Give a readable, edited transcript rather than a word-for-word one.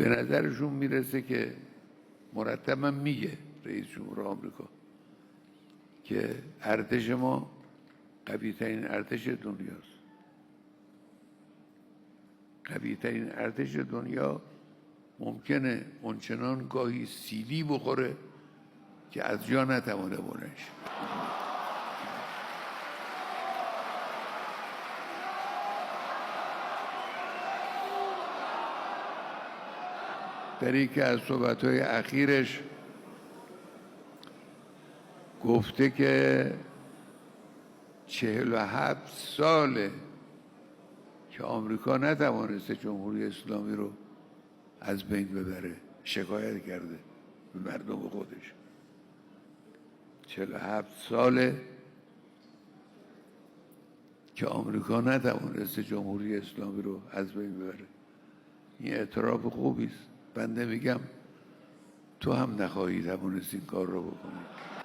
به نظرشون میرسه که مرتبا میگه رئیس جمهور آمریکا که ارتش ما قوی ترین ارتش دنیاست. قوی ترین ارتش دنیا ممکنه اونچنان گاهی سیلی بخوره که از جا نتوانه بلنش. در یکی از صحبت‌های اخیرش گفته که 47 ساله که آمریکا نتوانسته جمهوری اسلامی رو از بین ببره. شکایت کرده به مردم خودش. 47 ساله که آمریکا نتوانسته جمهوری اسلامی رو از بین ببره. این اعتراف خوبی است. بنده میگم تو هم نخواهی توانست این کار رو بکنی.